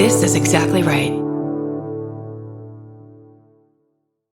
This is exactly right.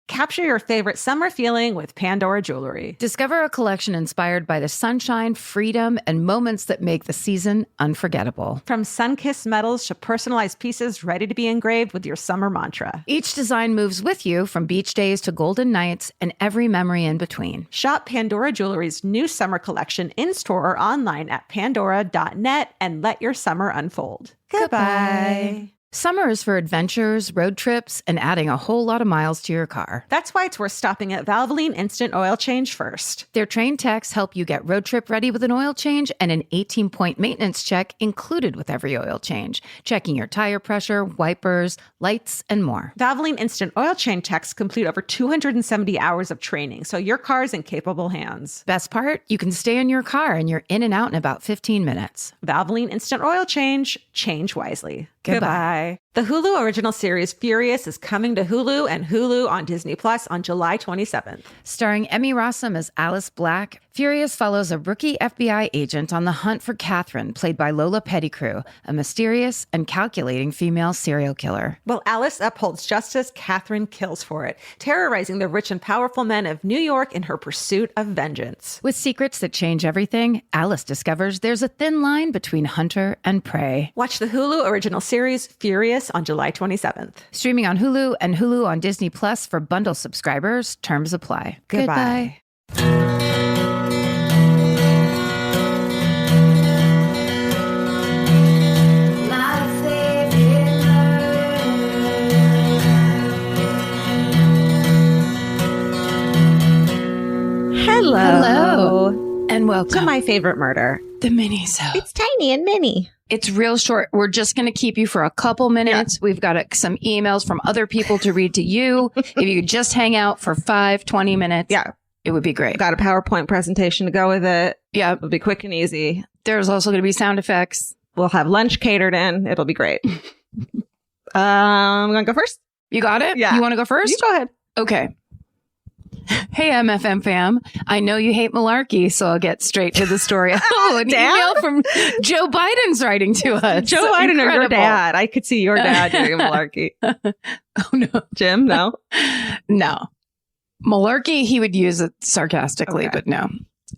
Capture your favorite summer feeling with Pandora Jewelry. Discover a collection inspired by the sunshine, freedom, and moments that make the season unforgettable. From sun-kissed metals to personalized pieces ready to be engraved with your summer mantra. Each design moves with you from beach days to golden nights and every memory in between. Shop Pandora Jewelry's new summer collection in-store or online at pandora.net and let your summer unfold. Goodbye. Summer is for adventures, road trips, and adding a whole lot of miles to your car. That's why it's worth stopping at Valvoline Instant Oil Change first. Their trained techs help you get road trip ready with an oil change and an 18-point maintenance check included with every oil change, checking your tire pressure, wipers, lights, and more. Valvoline Instant Oil Change techs complete over 270 hours of training, so your car's in capable hands. Best part? You can stay in your car and you're in and out in about 15 minutes. Valvoline Instant Oil Change. Change wisely. Goodbye. The Hulu original series Furious is coming to Hulu and Hulu on Disney Plus on July 27th. Starring Emmy Rossum as Alice Black, Furious follows a rookie FBI agent on the hunt for Catherine, played by Lola Pettigrew, a mysterious and calculating female serial killer. While Alice upholds justice, Catherine kills for it, terrorizing the rich and powerful men of New York in her pursuit of vengeance. With secrets that change everything, Alice discovers there's a thin line between hunter and prey. Watch the Hulu original series Furious on July 27th. Streaming on Hulu and Hulu on Disney Plus for bundle subscribers. Terms apply. Goodbye. Hello. And welcome to my favorite murder. The Minisode. It's tiny and mini. It's real short. We're just going to keep you for a couple minutes. Yeah. We've got some emails from other people to read to you. If you could just hang out for 20 minutes. Yeah. It would be great. Got a PowerPoint presentation to go with it. Yeah. It'll be quick and easy. There's also going to be sound effects. We'll have lunch catered in. It'll be great. I'm going to go first. You got it? Yeah. You want to go first? You go ahead. Okay. Hey, MFM fam. I know you hate malarkey, so I'll get straight to the story. Oh, an email from Joe Biden's writing to us. Joe Biden or your dad. I could see your dad doing malarkey. Oh, no. Jim, no? No. Malarkey, he would use it sarcastically, okay. But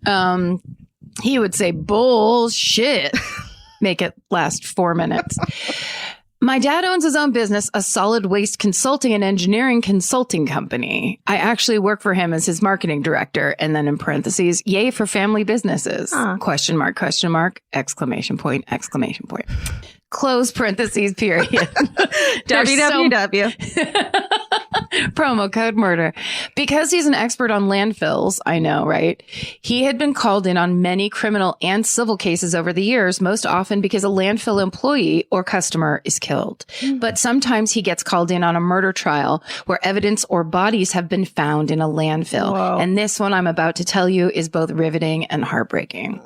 no. He would say, bullshit. Make it last 4 minutes. My dad owns his own business, a solid waste consulting and engineering consulting company. I actually work for him as his marketing director. And then in parentheses, yay for family businesses. Question mark, exclamation point, exclamation point. Close parentheses, period. www. Promo code murder. Because he's an expert on landfills, I know, right? He had been called in on many criminal and civil cases over the years, most often because a landfill employee or customer is killed. But sometimes he gets called in on a murder trial where evidence or bodies have been found in a landfill. Whoa. And this one I'm about to tell you is both riveting and heartbreaking.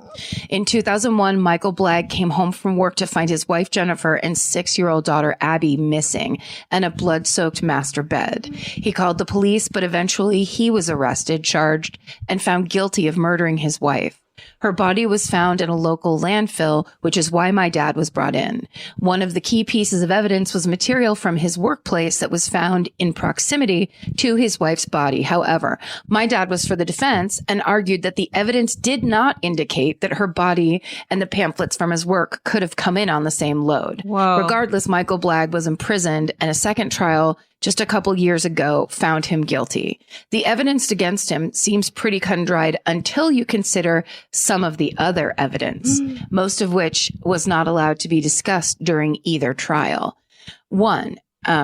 In 2001, Michael Blagg came home from work to find his wife, Jennifer, and 6-year-old daughter, Abby, missing and a blood-soaked master bed. He called the police, but eventually he was arrested, charged, and found guilty of murdering his wife. Her body was found in a local landfill, which is why my dad was brought in. One of the key pieces of evidence was material from his workplace that was found in proximity to his wife's body. However, my dad was for the defense and argued that the evidence did not indicate that her body and the pamphlets from his work could have come in on the same load. Whoa. Regardless, Michael Blagg was imprisoned, and a second trial just a couple years ago found him guilty. The evidence against him seems pretty cut and dried until you consider some of the other evidence, most of which was not allowed to be discussed during either trial. One,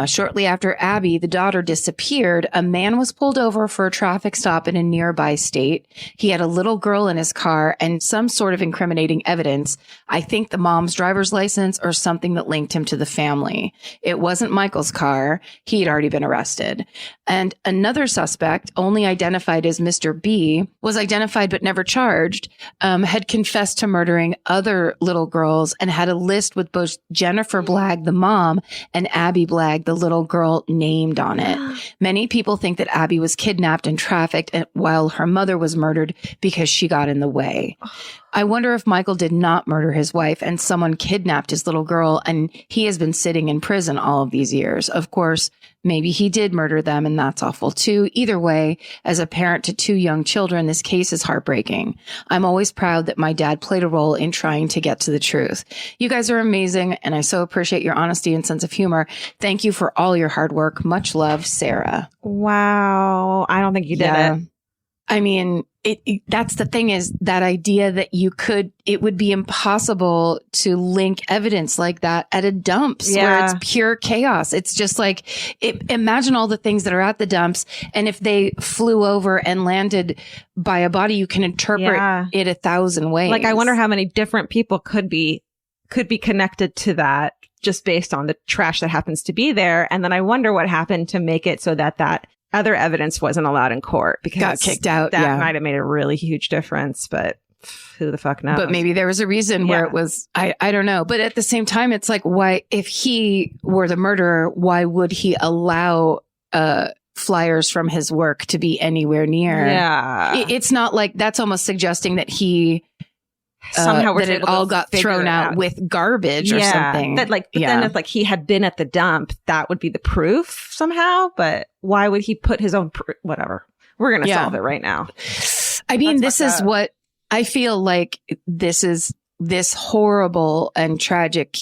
shortly after Abby, the daughter, disappeared, a man was pulled over for a traffic stop in a nearby state. He had a little girl in his car and some sort of incriminating evidence. I think the mom's driver's license or something that linked him to the family. It wasn't Michael's car. He had already been arrested. And another suspect, only identified as Mr. B, was identified but never charged, had confessed to murdering other little girls and had a list with both Jennifer Blagg, the mom, and Abby Blagg, the little girl, named on it. Many people think that Abby was kidnapped and trafficked while her mother was murdered because she got in the way. I wonder if Michael did not murder his wife and someone kidnapped his little girl and he has been sitting in prison all of these years. Of course, maybe he did murder them and that's awful too. Either way, as a parent to 2 young children, this case is heartbreaking. I'm always proud that my dad played a role in trying to get to the truth. You guys are amazing and I so appreciate your honesty and sense of humor. Thank you for all your hard work. Much love, Sarah. Wow. I don't think you did it. I mean, that's the thing is that idea that it would be impossible to link evidence like that at a dumps where it's pure chaos. It's just like, imagine all the things that are at the dumps. And if they flew over and landed by a body, you can interpret it 1,000 ways. Like, I wonder how many different people could be connected to that just based on the trash that happens to be there. And then I wonder what happened to make it so that other evidence wasn't allowed in court because got kicked out. That might have made a really huge difference, but who the fuck knows? But maybe there was a reason where it was, I don't know. But at the same time, it's like, why, if he were the murderer, why would he allow, flyers from his work to be anywhere near? Yeah. It's not like that's almost suggesting that he, somehow that it all got thrown out with garbage or something. That like, but then if like he had been at the dump, that would be the proof somehow. But why would he put his own whatever? We're going to solve it right now. I mean, this is what I feel like. This horrible and tragic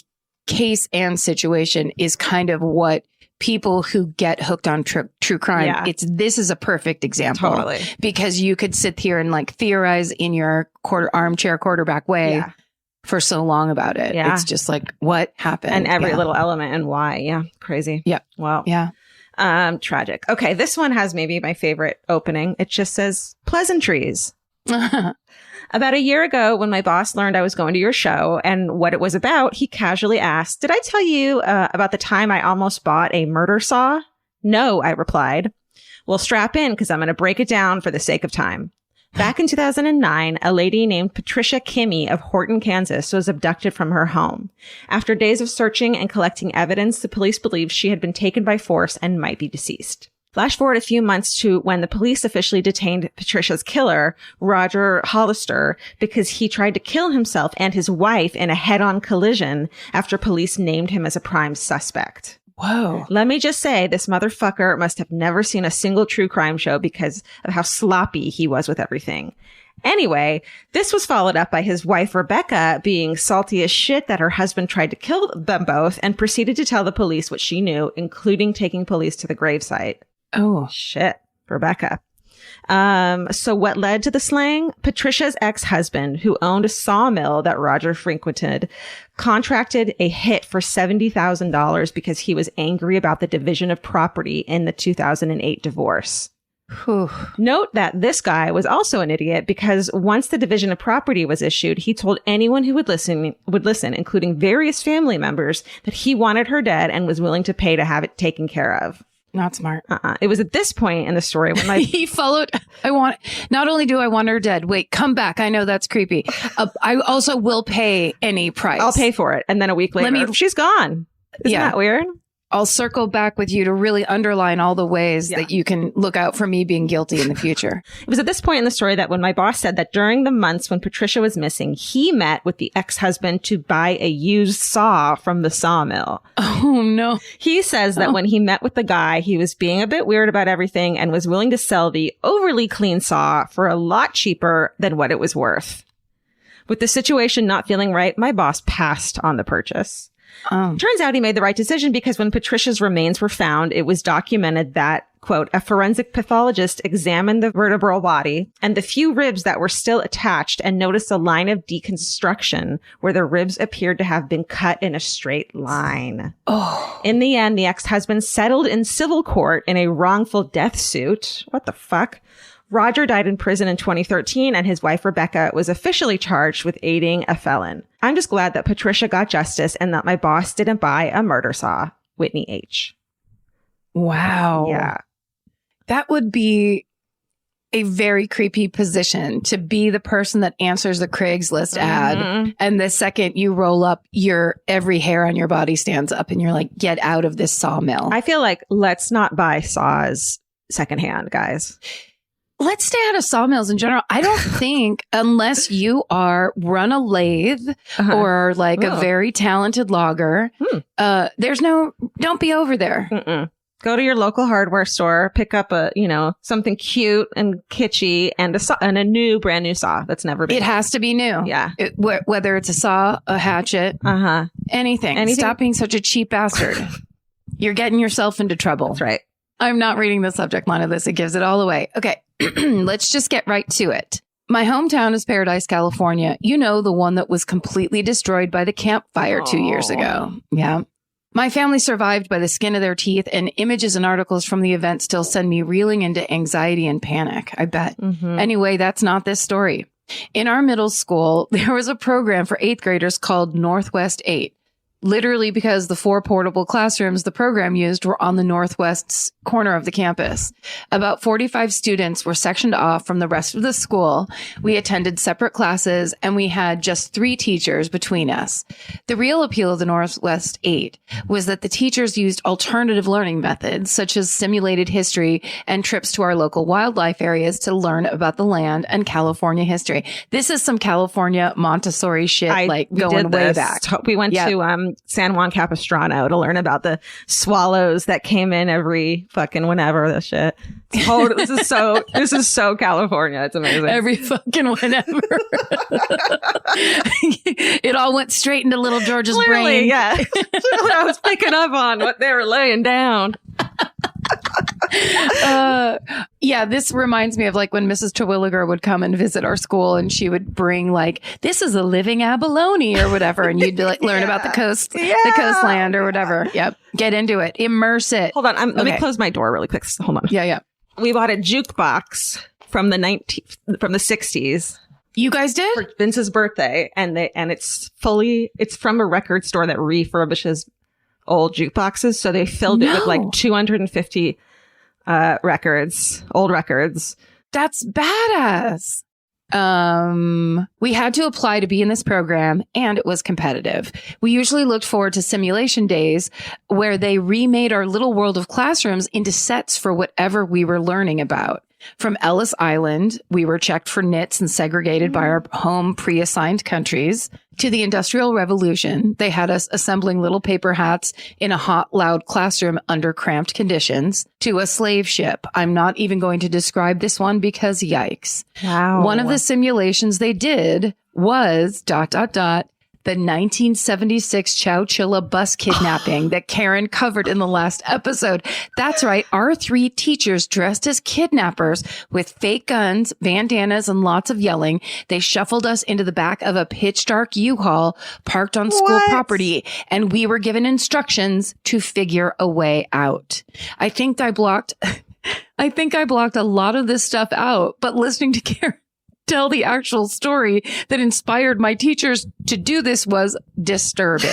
case and situation is kind of what people who get hooked on true crime. This is a perfect example. Totally. Because you could sit here and like theorize in your armchair quarterback way for so long about it. Yeah. It's just like, what happened? And every little element and why. Yeah. Crazy. Yeah. Wow. Yeah. Tragic. Okay. This one has maybe my favorite opening. It just says pleasantries. About a year ago, when my boss learned I was going to your show and what it was about, he casually asked, "Did I tell you about the time I almost bought a murder saw?" "No," I replied. "Well, strap in because I'm going to break it down for the sake of time." Back in 2009, a lady named Patricia Kimmy of Horton, Kansas, was abducted from her home. After days of searching and collecting evidence, the police believed she had been taken by force and might be deceased. Flash forward a few months to when the police officially detained Patricia's killer, Roger Hollister, because he tried to kill himself and his wife in a head-on collision after police named him as a prime suspect. Whoa. Let me just say, this motherfucker must have never seen a single true crime show because of how sloppy he was with everything. Anyway, this was followed up by his wife, Rebecca, being salty as shit that her husband tried to kill them both and proceeded to tell the police what she knew, including taking police to the gravesite. Oh, shit. Rebecca. So what led to the slaying? Patricia's ex-husband, who owned a sawmill that Roger frequented, contracted a hit for $70,000 because he was angry about the division of property in the 2008 divorce. Whew. Note that this guy was also an idiot because once the division of property was issued, he told anyone who would listen, including various family members, that he wanted her dead and was willing to pay to have it taken care of. Not smart. It was at this point in the story when he followed. Not only do I want her dead. Wait, come back. I know that's creepy. I also will pay any price. I'll pay for it. And then a week later, she's gone. Isn't that weird? I'll circle back with you to really underline all the ways that you can look out for me being guilty in the future. It was at this point in the story that when my boss said that during the months when Patricia was missing, he met with the ex-husband to buy a used saw from the sawmill. Oh, no. He says that when he met with the guy, he was being a bit weird about everything and was willing to sell the overly clean saw for a lot cheaper than what it was worth. With the situation not feeling right, my boss passed on the purchase. Turns out he made the right decision because when Patricia's remains were found, it was documented that, quote, a forensic pathologist examined the vertebral body and the few ribs that were still attached and noticed a line of deconstruction where the ribs appeared to have been cut in a straight line. Oh. In the end, the ex-husband settled in civil court in a wrongful death suit. What the fuck? Roger died in prison in 2013, and his wife, Rebecca, was officially charged with aiding a felon. I'm just glad that Patricia got justice and that my boss didn't buy a murder saw. Whitney H. Wow. Yeah. That would be a very creepy position to be the person that answers the Craigslist ad. And the second you roll up, every hair on your body stands up and you're like, get out of this sawmill. I feel like let's not buy saws secondhand, guys. let's stay out of sawmills in general. I don't think unless you run a lathe or like a very talented logger, don't be over there. Mm-mm. Go to your local hardware store, pick up something cute and kitschy and a brand new saw that's never been. It has to be new. Yeah. Whether it's a saw, a hatchet, anything. Stop being such a cheap bastard. You're getting yourself into trouble. That's right. I'm not reading the subject line of this. It gives it all away. Okay. Let's just get right to it. My hometown is Paradise, California. You know, the one that was completely destroyed by the campfire 2 years ago. Yeah. My family survived by the skin of their teeth, and images and articles from the event still send me reeling into anxiety and panic, I bet. Anyway, that's not this story. In our middle school, there was a program for 8th graders called Northwest 8. Literally because the 4 portable classrooms the program used were on the northwest corner of the campus. About 45 students were sectioned off from the rest of the school. We attended separate classes, and we had just 3 teachers between us. The real appeal of the Northwest 8 was that the teachers used alternative learning methods, such as simulated history and trips to our local wildlife areas to learn about the land and California history. This is some California Montessori shit, going way back. We went to San Juan Capistrano to learn about the swallows that came in every fucking whenever this shit. This is so California. It's amazing. Every fucking whenever. It all went straight into little George's brain. Yeah. I was picking up on what they were laying down. This reminds me of like when Mrs. Terwilliger would come and visit our school, and she would bring like, this is a living abalone or whatever, and you'd like learn about the coastland or whatever. Yep. Get into it. Immerse it. Hold on. Let me close my door really quick. Hold on. Yeah. We bought a jukebox from the 60s. You guys did? For Vince's birthday, and it's from a record store that refurbishes old jukeboxes, so they filled it with like 250 old records. That's badass. We had to apply to be in this program, and it was competitive. We usually looked forward to simulation days where they remade our little world of classrooms into sets for whatever we were learning about. From Ellis Island, we were checked for nits and segregated by our home pre-assigned countries, to the Industrial Revolution. They had us assembling little paper hats in a hot, loud classroom under cramped conditions, to a slave ship. I'm not even going to describe this one because yikes. Wow. One of the simulations they did was ... the 1976 Chowchilla bus kidnapping that Karen covered in the last episode. That's right. Our 3 teachers dressed as kidnappers with fake guns, bandanas, and lots of yelling. They shuffled us into the back of a pitch dark U-Haul parked on school property, and we were given instructions to figure a way out. I think I blocked a lot of this stuff out, but listening to Karen tell the actual story that inspired my teachers to do this was disturbing.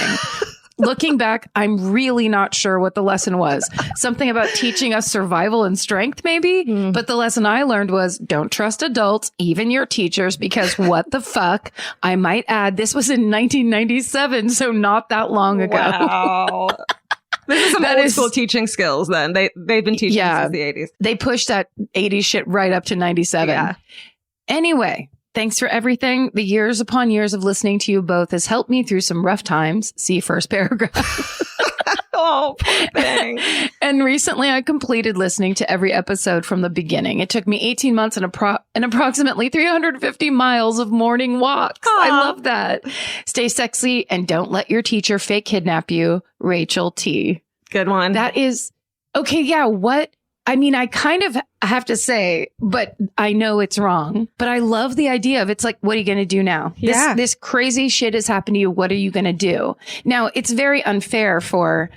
Looking back, I'm really not sure what the lesson was. Something about teaching us survival and strength, maybe? But the lesson I learned was don't trust adults, even your teachers, because what the fuck? I might add, this was in 1997, so not that long ago. Wow. This is some old school teaching skills then. They've been teaching since the 80s. They pushed that 80s shit right up to 97. Yeah. Anyway, thanks for everything. The years upon years of listening to you both has helped me through some rough times. See first paragraph. Oh, poor thing. And recently I completed listening to every episode from the beginning. It took me 18 months and approximately 350 miles of morning walks. Aww. I love that. Stay sexy and don't let your teacher fake kidnap you. Rachel T. Good one. That is okay. Yeah. What? I mean, I kind of have to say, but I know it's wrong. But I love the idea of it's like, what are you going to do now? Yeah. This crazy shit has happened to you. What are you going to do? Now, it's very unfair for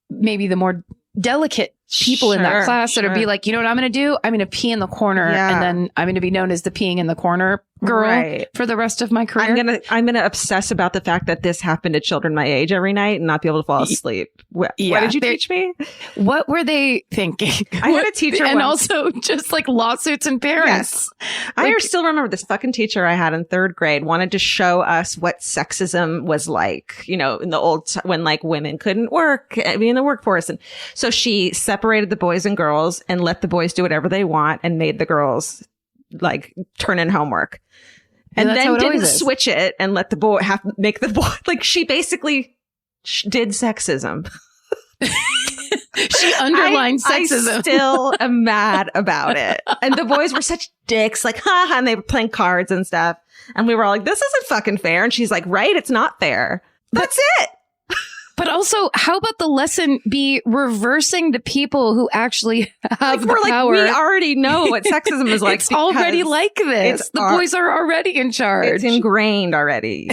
maybe the more delicate people in that class that would be like, you know what I'm going to do? I'm going to pee in the corner, and then I'm going to be known as the peeing in the corner girl for the rest of my career. I'm gonna obsess about the fact that this happened to children my age every night and not be able to fall asleep. What did you teach me? What were they thinking? I had a teacher and also just like lawsuits and parents. Yes. I still remember this fucking teacher I had in 3rd grade wanted to show us what sexism was like, you know, in the old when like women couldn't be in the workforce. And so she separated the boys and girls and let the boys do whatever they want and made the girls like turn in homework. And that's then didn't switch it and let the boy make the boy, like she basically did sexism. She underlined sexism. I still am mad about it. And the boys were such dicks, like, ha, and they were playing cards and stuff. And we were all like, this isn't fucking fair. And she's like, right, it's not fair. That's it. But also, how about the lesson be reversing the people who actually have the power? We already know what sexism is like. It's already like this. The boys are already in charge. It's ingrained already.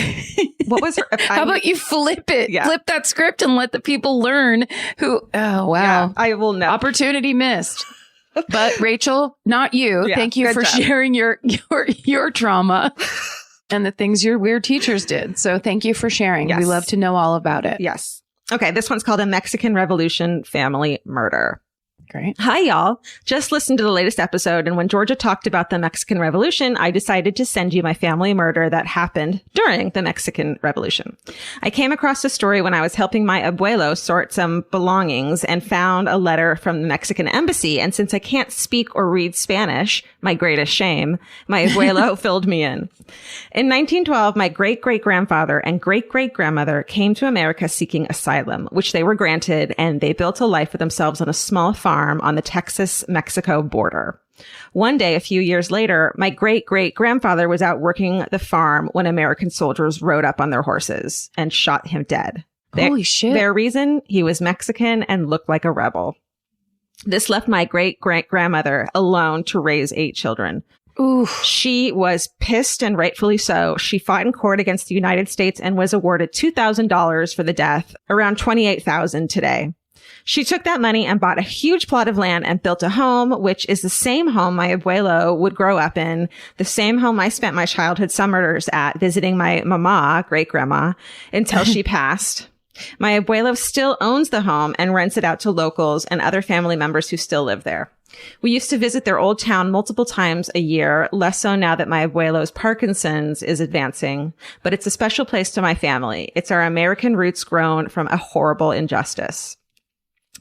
What was her? How about you flip it? Yeah. Flip that script and let the people learn who. Oh, wow. Yeah, I will know. Opportunity missed. But Rachel, not you. Yeah, thank you for sharing your trauma. And the things your weird teachers did. So thank you for sharing. Yes. We love to know all about it. Yes. Okay, this one's called A Mexican Revolution Family Murder. Great. Hi, y'all. Just listened to the latest episode, and when Georgia talked about the Mexican Revolution, I decided to send you my family murder that happened during the Mexican Revolution. I came across the story when I was helping my abuelo sort some belongings and found a letter from the Mexican embassy. And since I can't speak or read Spanish, my greatest shame, my abuelo filled me in. In 1912, my great-great-grandfather and great-great-grandmother came to America seeking asylum, which they were granted, and they built a life for themselves on a small farm on the Texas-Mexico border. One day, a few years later, my great-great-grandfather was out working the farm when American soldiers rode up on their horses and shot him dead. Holy shit. Their reason? He was Mexican and looked like a rebel. This left my great-great-grandmother alone to raise 8 children. Oof. She was pissed, and rightfully so. She fought in court against the United States and was awarded $2,000 for the death, around $28,000 today. She took that money and bought a huge plot of land and built a home, which is the same home my abuelo would grow up in, the same home I spent my childhood summers at visiting my mama, great-grandma, until she passed. My abuelo still owns the home and rents it out to locals and other family members who still live there. We used to visit their old town multiple times a year, less so now that my abuelo's Parkinson's is advancing, but it's a special place to my family. It's our American roots grown from a horrible injustice.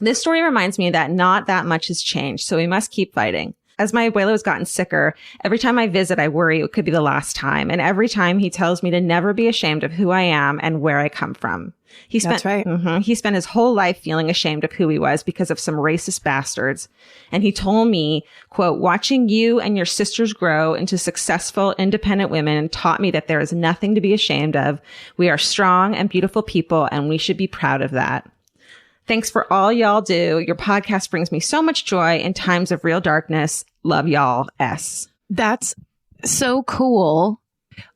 This story reminds me that not that much has changed, so we must keep fighting. As my abuelo has gotten sicker, every time I visit, I worry it could be the last time. And every time he tells me to never be ashamed of who I am and where I come from. That's right. He spent his whole life feeling ashamed of who he was because of some racist bastards. And he told me, quote, watching you and your sisters grow into successful, independent women taught me that there is nothing to be ashamed of. We are strong and beautiful people, and we should be proud of that. Thanks for all y'all do. Your podcast brings me so much joy in times of real darkness. Love y'all. S. That's so cool.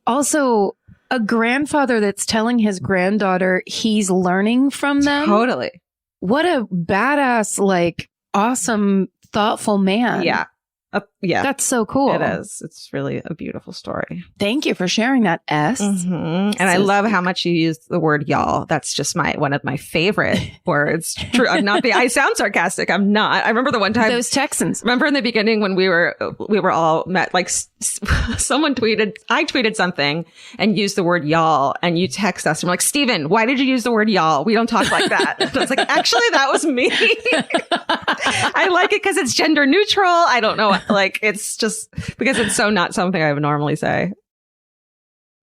Also, a grandfather that's telling his granddaughter he's learning from them. Totally. What a badass, like, awesome, thoughtful man. Yeah. Yeah. That's so cool. It is. It's really a beautiful story. Thank you for sharing that, S. And I love how much you use the word y'all. That's just one of my favorite words. True. I sound sarcastic. I'm not. I remember the one time. Those Texans. Remember in the beginning when we were all met, like someone tweeted, I tweeted something and used the word y'all, and you text us and we're like, Steven, why did you use the word y'all? We don't talk like that. And I was like, actually, that was me. I like it because it's gender neutral. I don't know. Like, it's just because it's so not something I would normally say.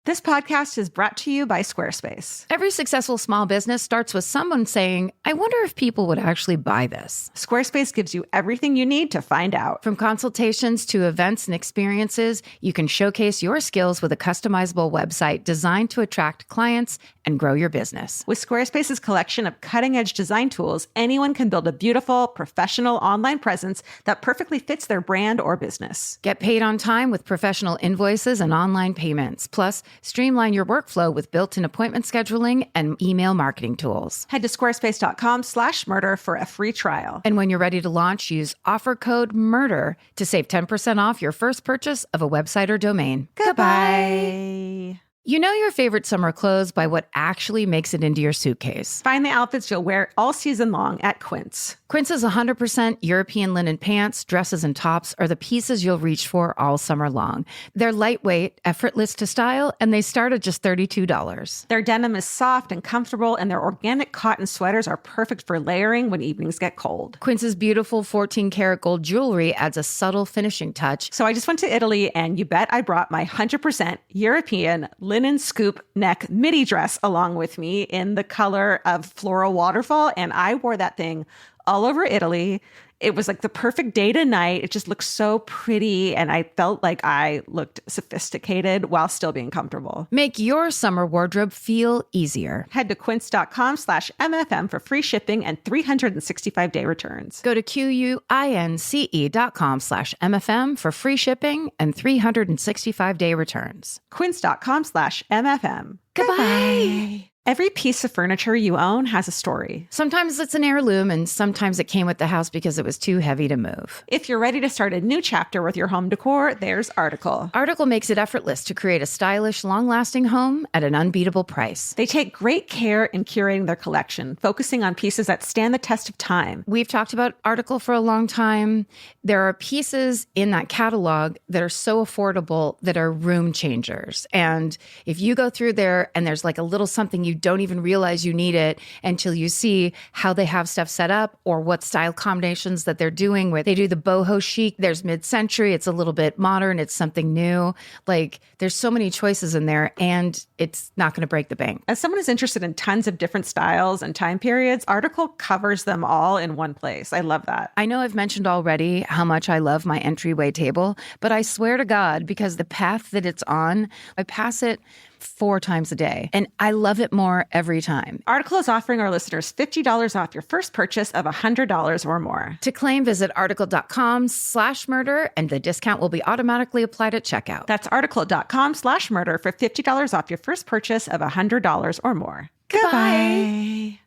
This podcast is brought to you by Squarespace. Every successful small business starts with someone saying, I wonder if people would actually buy this. Squarespace gives you everything you need to find out. From consultations to events and experiences, you can showcase your skills with a customizable website designed to attract clients and grow your business. With Squarespace's collection of cutting-edge design tools, anyone can build a beautiful, professional online presence that perfectly fits their brand or business. Get paid on time with professional invoices and online payments. Plus, streamline your workflow with built-in appointment scheduling and email marketing tools. Head to squarespace.com/murder for a free trial. And when you're ready to launch, use offer code MURDER to save 10% off your first purchase of a website or domain. Goodbye. You know your favorite summer clothes by what actually makes it into your suitcase. Find the outfits you'll wear all season long at Quince. Quince's 100% European linen pants, dresses, and tops are the pieces you'll reach for all summer long. They're lightweight, effortless to style, and they start at just $32. Their denim is soft and comfortable, and their organic cotton sweaters are perfect for layering when evenings get cold. Quince's beautiful 14-karat gold jewelry adds a subtle finishing touch. So I just went to Italy, and you bet I brought my 100% European linen scoop neck midi dress along with me in the color of floral waterfall, and I wore that thing all over Italy. It was like the perfect day to night. It just looked so pretty, and I felt like I looked sophisticated while still being comfortable. Make your summer wardrobe feel easier. Head to quince.com/MFM for free shipping and 365-day returns. Go to QUINCE.com/MFM for free shipping and 365-day returns. Quince.com/MFM. Goodbye. Every piece of furniture you own has a story. Sometimes it's an heirloom, and sometimes it came with the house because it was too heavy to move. If you're ready to start a new chapter with your home decor, there's Article. Article makes it effortless to create a stylish, long-lasting home at an unbeatable price. They take great care in curating their collection, focusing on pieces that stand the test of time. We've talked about Article for a long time. There are pieces in that catalog that are so affordable that are room changers. And if you go through there and there's like a little something you don't even realize you need it until you see how they have stuff set up or what style combinations that they're doing, where they do the boho chic, there's mid-century, it's a little bit modern, it's something new. Like there's so many choices in there, and it's not going to break the bank. As someone who's interested in tons of different styles and time periods, Article covers them all in one place. I love that. I know I've mentioned already how much I love my entryway table, but I swear to God, because the path that it's on, I pass it 4 times a day, and I love it more every time. Article is offering our listeners $50 off your first purchase of $100 or more. To claim, visit article.com/murder, and the discount will be automatically applied at checkout. That's article.com/murder for $50 off your first purchase of $100 or more. Goodbye.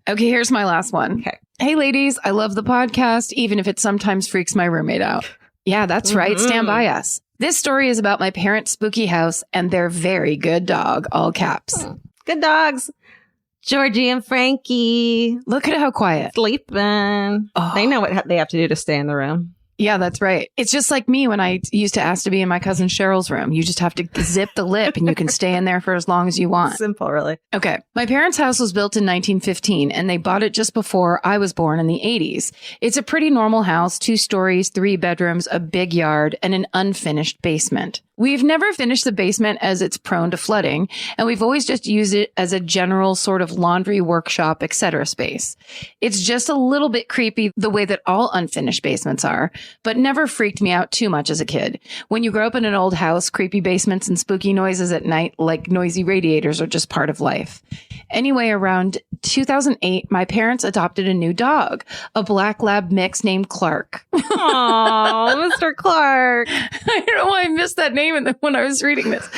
Okay, here's my last one. Okay. Hey, ladies, I love the podcast, even if it sometimes freaks my roommate out. Yeah, that's right. Stand by us. This story is about my parents' spooky house and their very good dog, all caps. Good dogs. Georgie and Frankie. Look at how quiet. Sleeping. Oh. They know what they have to do to stay in the room. Yeah, that's right. It's just like me when I used to ask to be in my cousin Cheryl's room. You just have to zip the lip and you can stay in there for as long as you want. Simple, really. Okay. My parents' house was built in 1915 and they bought it just before I was born in the 80s. It's a pretty normal house, 2 stories, 3 bedrooms, a big yard, and an unfinished basement. We've never finished the basement as it's prone to flooding, and we've always just used it as a general sort of laundry, workshop, etc. space. It's just a little bit creepy the way that all unfinished basements are, but never freaked me out too much as a kid. When you grow up in an old house, creepy basements and spooky noises at night, like noisy radiators, are just part of life. Anyway, around 2008, my parents adopted a new dog, a black lab mix named Clark. Oh, Mr. Clark. I don't know why I missed that name when I was reading this.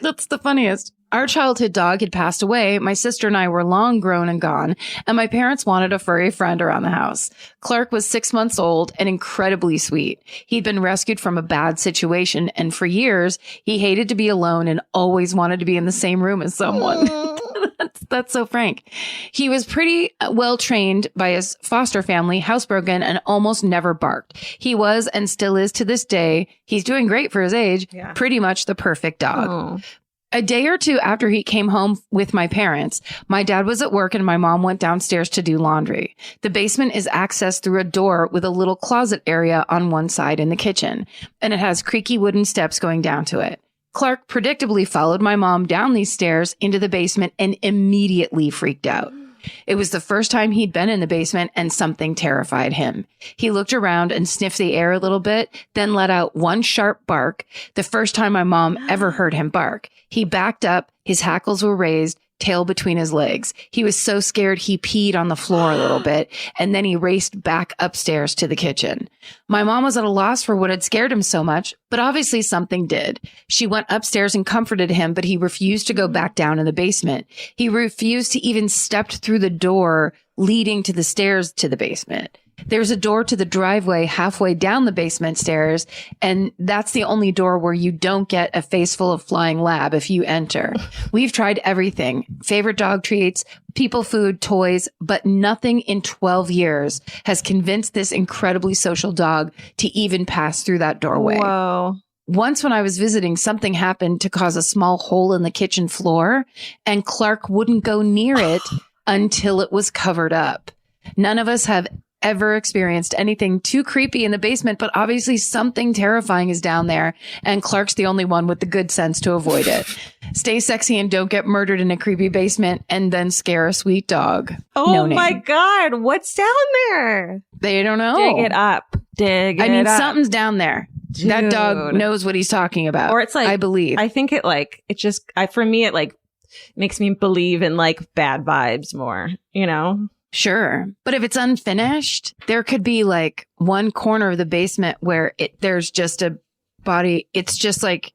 That's the funniest. Our childhood dog had passed away. My sister and I were long grown and gone, and my parents wanted a furry friend around the house. Clark was 6 months old and incredibly sweet. He'd been rescued from a bad situation, and for years, he hated to be alone and always wanted to be in the same room as someone. That's so frank. He was pretty well trained by his foster family, housebroken, and almost never barked. He was and still is to this day, he's doing great for his age, pretty much the perfect dog. Oh. A day or two after he came home with my parents, my dad was at work and my mom went downstairs to do laundry. The basement is accessed through a door with a little closet area on one side in the kitchen, and it has creaky wooden steps going down to it. Clark predictably followed my mom down these stairs into the basement and immediately freaked out. It was the first time he'd been in the basement, and something terrified him. He looked around and sniffed the air a little bit, then let out one sharp bark, the first time my mom ever heard him bark. He backed up, his hackles were raised, tail between his legs. He was so scared he peed on the floor a little bit, and then he raced back upstairs to the kitchen. My mom was at a loss for what had scared him so much, but obviously something did. She went upstairs and comforted him, but he refused to go back down in the basement. He refused to even step through the door leading to the stairs to the basement. There's a door to the driveway halfway down the basement stairs, and that's the only door where you don't get a face full of flying lab if you enter. We've tried everything. Favorite dog treats, people food, toys, but nothing in 12 years has convinced this incredibly social dog to even pass through that doorway. Whoa. Once when I was visiting, something happened to cause a small hole in the kitchen floor, and Clark wouldn't go near it until it was covered up. None of us have ever experienced anything too creepy in the basement, but obviously something terrifying is down there, and Clark's the only one with the good sense to avoid it. Stay sexy and don't get murdered in a creepy basement and then scare a sweet dog. Oh No my name. God. What's down there? They don't know. Dig it up. Dig it up. Something's down there. That dog Dude. knows what he's talking about. Or it's like, I believe. I think it like, it just, for me, it like makes me believe in like bad vibes more, you know? Sure. But if it's unfinished, there could be like one corner of the basement where there's just a body. It's just like,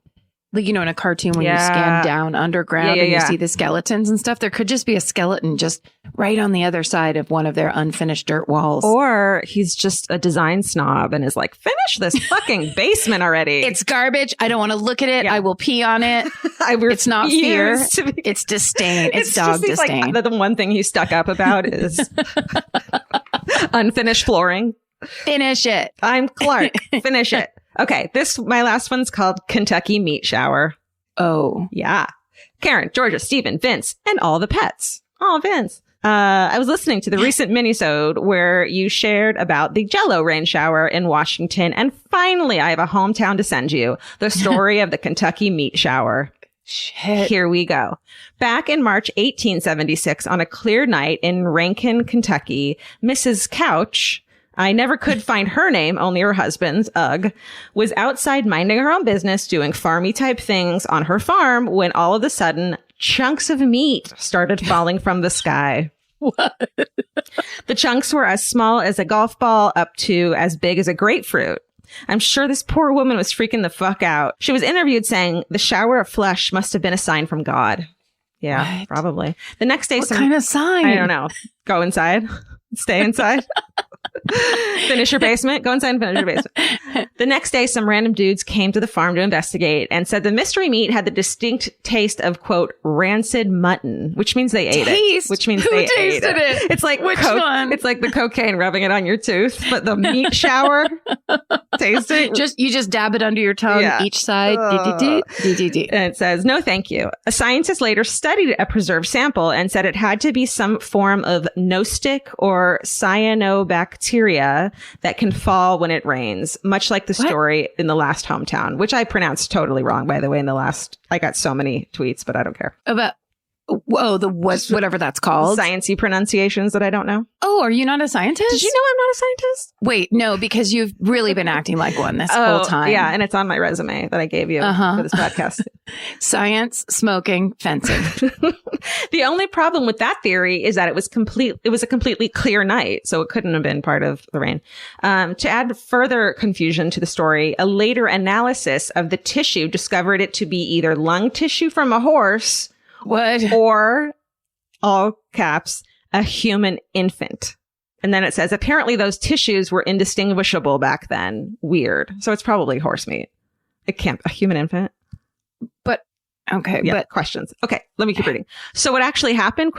you know, in a cartoon when you scan down underground and you see the skeletons and stuff, there could just be a skeleton just right on the other side of one of their unfinished dirt walls. Or he's just a design snob and is like, finish this fucking basement already. It's garbage. I don't want to look at it. Yeah. I will pee on it. It's not fear. It's disdain. It's dog just disdain. Like, the one thing he's stuck up about is unfinished flooring. Finish it. I'm Clark. Finish it. Okay, my last one's called Kentucky Meat Shower. Oh. Yeah. Karen, Georgia, Stephen, Vince, and all the pets. Oh, Vince. I was listening to the recent minisode where you shared about the Jell-O rain shower in Washington, and finally I have a hometown to send you. The story of the Kentucky Meat Shower. Shit. Here we go. Back in March 1876, on a clear night in Rankin, Kentucky, Mrs. Couch, I never could find her name, only her husband's, was outside minding her own business, doing farmy type things on her farm, when all of a sudden, chunks of meat started falling from the sky. What? The chunks were as small as a golf ball up to as big as a grapefruit. I'm sure this poor woman was freaking the fuck out. She was interviewed saying the shower of flesh must have been a sign from God. Yeah, what? Probably. The next day, What kind of sign? I don't know. Go inside. Stay inside. Finish your basement. Go inside and finish your basement. The next day, some random dudes came to the farm to investigate and said the mystery meat had the distinct taste of, quote, rancid mutton, which means they ate it. Which means they ate it. It's like which one? It's like the cocaine rubbing it on your tooth, but the meat shower tasting. You just dab it under your tongue, each side. And it says, no, thank you. A scientist later studied a preserved sample and said it had to be some form of no-stick or cyanobacteria that can fall when it rains, much like the story in the last hometown, which I pronounced totally wrong, by the way, I got so many tweets, but I don't care. About whatever that's called. Sciencey pronunciations that I don't know. Oh, are you not a scientist? Did you know I'm not a scientist? Wait, no, because you've really been acting like one this whole time. Yeah, and it's on my resume that I gave you for this podcast. Science, smoking, fencing. The only problem with that theory is that it was a completely clear night, so it couldn't have been part of the rain. To add further confusion to the story, a later analysis of the tissue discovered it to be either lung tissue from a horse, or, all caps, a human infant. And then it says, apparently those tissues were indistinguishable back then. Weird. So it's probably horse meat. It can't, a human infant. But, okay. Yeah, but questions. Okay, let me keep reading. So what actually happened, ?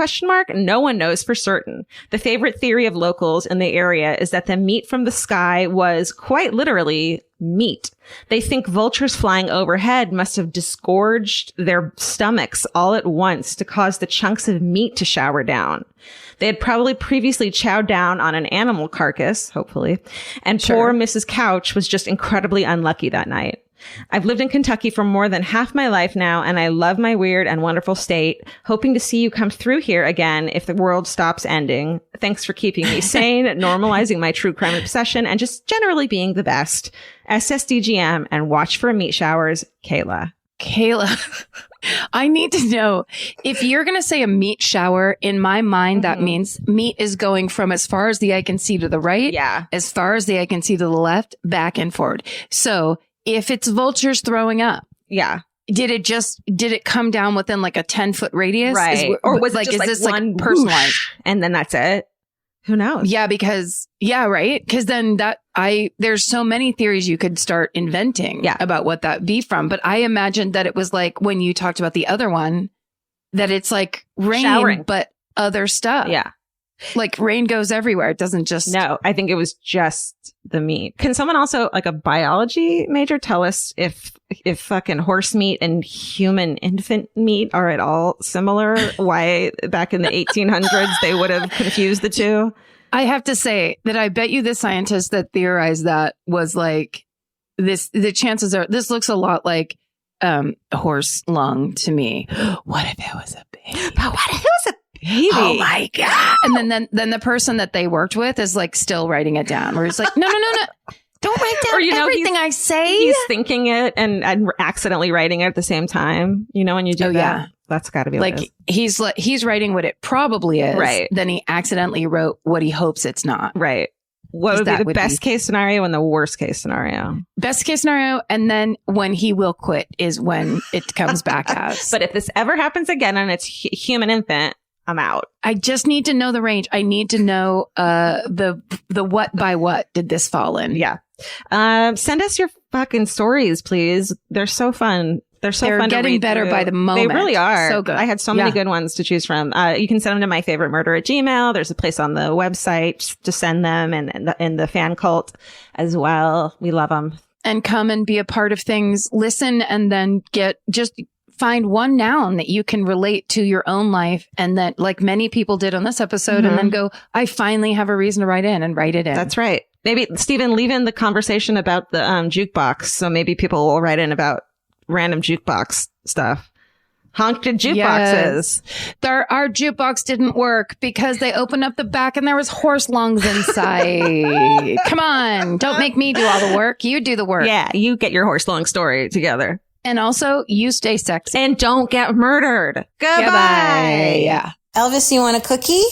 No one knows for certain. The favorite theory of locals in the area is that the meat from the sky was quite literally meat. They think vultures flying overhead must have disgorged their stomachs all at once to cause the chunks of meat to shower down. They had probably previously chowed down on an animal carcass, hopefully, and poor Mrs. Couch was just incredibly unlucky that night. I've lived in Kentucky for more than half my life now, and I love my weird and wonderful state, hoping to see you come through here again if the world stops ending. Thanks for keeping me sane, normalizing my true crime obsession, and just generally being the best. SSDGM, and watch for meat showers, Kayla. I need to know, if you're going to say a meat shower, in my mind, that means meat is going from as far as the eye can see to the right, as far as the eye can see to the left, back and forward. So if it's vultures throwing up, did it come down within like a 10-foot radius? Right. Or was it just is like this one like personalized? And then that's it? Who knows? Yeah, because, right. Because then there's so many theories you could start inventing about what that be from. But I imagined that it was like when you talked about the other one, that it's like rain, Showering. but other stuff. Yeah. Like rain goes everywhere. It doesn't just. No, I think it was just the meat. Can someone also, like a biology major, tell us if fucking horse meat and human infant meat are at all similar? Why back in the 1800s they would have confused the two? I have to say that I bet you the scientist that theorized that was like this. The chances are this looks a lot like horse lung to me. What if it was a baby? But what if it was a baby? Oh my God. And then the person that they worked with is like still writing it down where it's like, no. Don't write down everything I say. He's thinking it and accidentally writing it at the same time. You know, when you do that, yeah. That's got to be like he's writing what it probably is. Right. Then he accidentally wrote what he hopes it's not. Right. What would be the best case scenario and the worst case scenario? Best case scenario, and then when he will quit is when it comes back as. But if this ever happens again and it's human infant, I'm out. I just need to know the range. I need to know the what by what did this fall in. Yeah. Send us your fucking stories, please. They're so fun. They're fun to read. They're getting better by the moment. They really are. So good. I had so many good ones to choose from. You can send them to myfavoriteMurder@gmail.com. There's a place on the website to send them and in the fan cult as well. We love them. And come and be a part of things. Listen and then find one noun that you can relate to your own life. And that, like many people did on this episode, and then go, I finally have a reason to write in and write it in. That's right. Maybe, Stephen, leave in the conversation about the jukebox. So maybe people will write in about random jukebox stuff. Haunted jukeboxes. Our jukebox didn't work because they opened up the back and there was horse lungs inside. Come on. Don't make me do all the work. You do the work. Yeah. You get your horse lung story together. And also, you stay sexy. And don't get murdered. Goodbye. Yeah. Elvis, you want a cookie?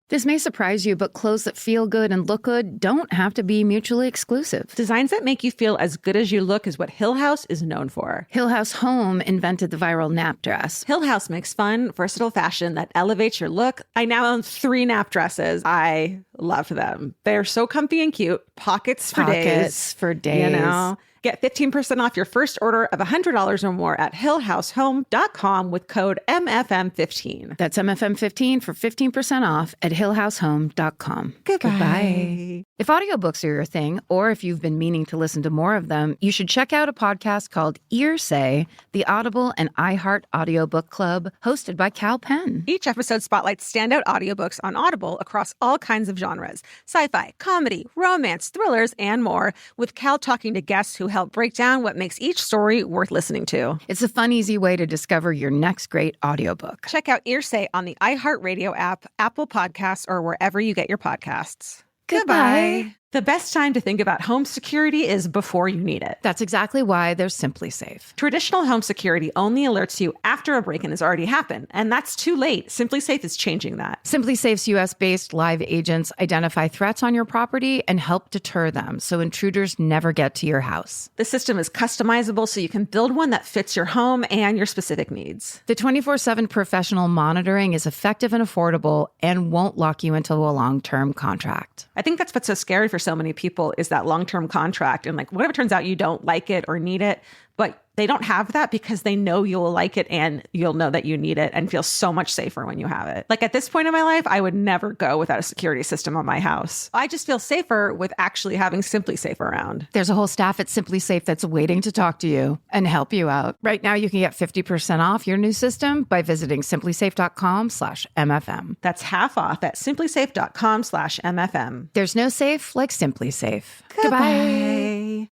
This may surprise you, but clothes that feel good and look good don't have to be mutually exclusive. Designs that make you feel as good as you look is what Hill House is known for. Hill House Home invented the viral nap dress. Hill House makes fun, versatile fashion that elevates your look. I now own 3 nap dresses. I love them. They're so comfy and cute. Pockets for days. You know? Get 15% off your first order of $100 or more at hillhousehome.com with code MFM15. That's MFM15 for 15% off at hillhousehome.com. Goodbye. If audiobooks are your thing, or if you've been meaning to listen to more of them, you should check out a podcast called Earsay, the Audible and iHeart Audiobook Club, hosted by Cal Penn. Each episode spotlights standout audiobooks on Audible across all kinds of genres. Sci-fi, comedy, romance, thrillers, and more, with Cal talking to guests who help break down what makes each story worth listening to. It's a fun, easy way to discover your next great audiobook. Check out Earsay on the iHeartRadio app, Apple Podcasts, or wherever you get your podcasts. Goodbye. The best time to think about home security is before you need it. That's exactly why there's Simply Safe. Traditional home security only alerts you after a break-in has already happened, and that's too late. Simply Safe is changing that. Simply Safe's U.S.-based live agents identify threats on your property and help deter them so intruders never get to your house. The system is customizable so you can build one that fits your home and your specific needs. The 24/7 professional monitoring is effective and affordable and won't lock you into a long-term contract. I think that's what's so scary for so many people is that long-term contract. And like, what if it turns out you don't like it or need it, but they don't have that because they know you'll like it and you'll know that you need it and feel so much safer when you have it. Like at this point in my life, I would never go without a security system on my house. I just feel safer with actually having Simply Safe around. There's a whole staff at Simply Safe that's waiting to talk to you and help you out. Right now, you can get 50% off your new system by visiting simplysafe.com/MFM. That's half off at simplysafe.com/MFM. There's no safe like Simply Safe. Goodbye.